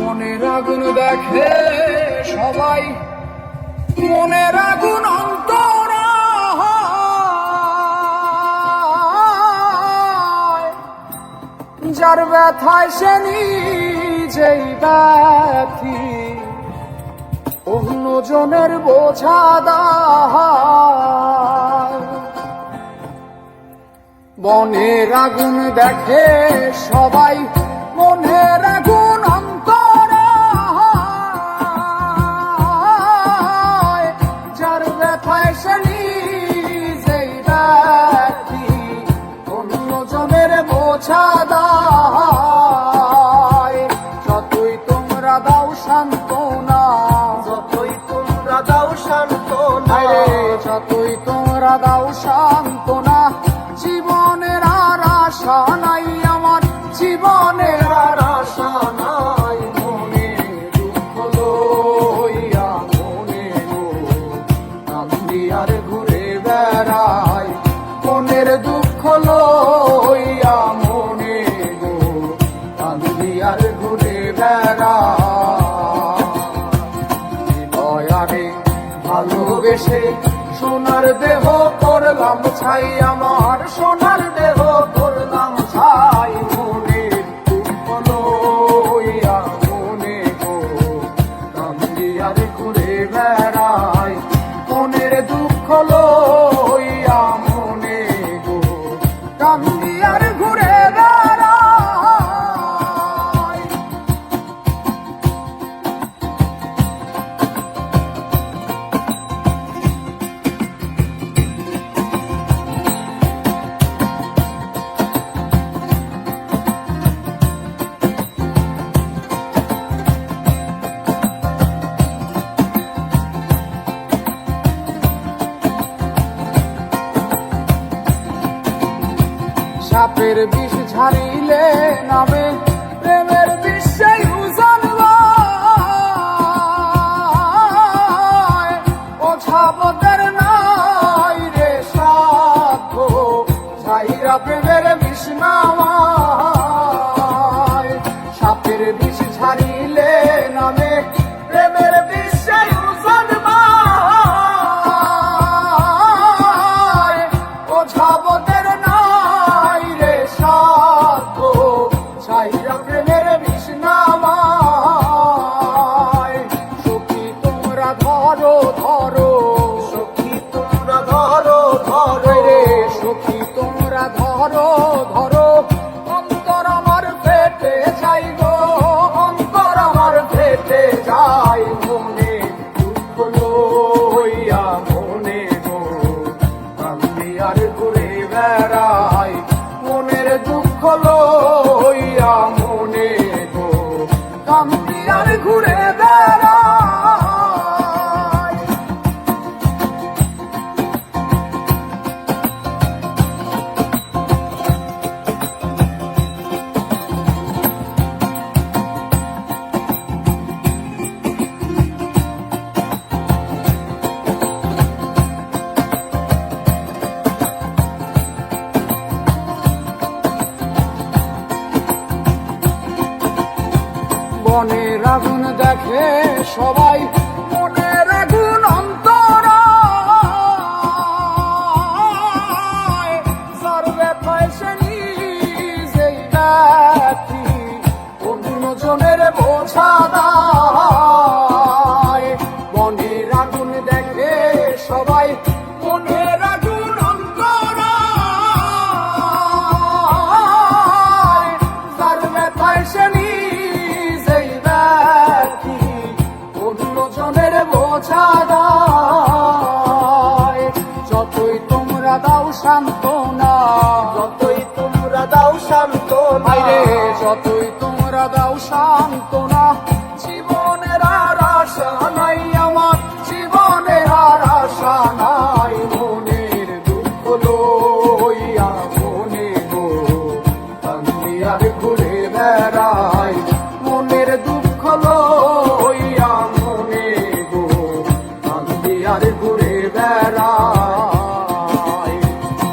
মনের আগুন দেখে সবাই, মনের আগুন অন্তর যার ব্যথায় সে নিজেই ব্যথী, অন্যজনের বোঝা দায়। মনের আগুন দেখে সবাই, মনের আগুন অন্তর যার ব্যথায় সে নিজেই ব্যথী, অন্যজনের বোঝা দায়। যতই তোমরা দাও সান্ত্বনা, যতই তোমরা দাও সান্ত্বনা, যতই তোমরা দাও সান্ত্বনা, জীবনের আর আশা নাই আমার, জীবনের আর আশা নাই। মনে দুঃখ লইয়া মনে গো কান্দি আর ঘুরে বেড়াই, মনের দুঃখ লইয়া মনে গো কান্দি আর ঘুরে বেড়াই। দয়ারে ভালোবেসে সোনার দেহ করলাম ছাই, আমার সোনার দেহ করলাম ছাই। মনের দুঃখ লইয়া মনে গো কান্দি আর ঘুরে বেড়াই, মনের দুঃখ লইয়া মনে গো কান্দি আর ঘুরে বেড়াই। সাপের বিষ ঝাড়িলে নামে প্রেমের বিষে উজান হয়, ওঝাবতের নাই রে সাধ্য, ঝাইরা প্রেমের বিষ নামায়। সাপের বিষ ঝাড়িলে নামে প্রেমের বিষে উজান হয়, ওঝাবতের ছাইরা প্রেমের বিষ নামায়। সখী তোমরা ধরো ধরো, সখী তোমরা ধরো ধরো রে সখী তোমরা ধরো ধরো, অন্তর আমার ফেটে যাই গো, অন্তর আমার ফেটে যাই। মনে দুঃখ লইয়া মনে গো কান্দি আর ঘুরে বেড়াই, মনের দুঃখ লইয়া মনে গো কান্দি আর ঘুরে বেড়াই। মনের আগুন দেখে সবাই, মনের আগুন অন্তর যার ব্যথায় সে নিজেই ব্যথী, অন্যজনের বোঝা দায়। মনের আগুন দেখে সবাই, মনের আগুন অন্তর যার ব্যথায় সে অন্যজনের বোঝা দায়। যতই তোমরা দাও সান্ত্বনা, যতই তোমরা দাও সান্ত্বনা, যতই তোমরা দাও সান্ত্বনা, জীবনের আর আশা নাই আমার, জীবনের আর আশা নাই।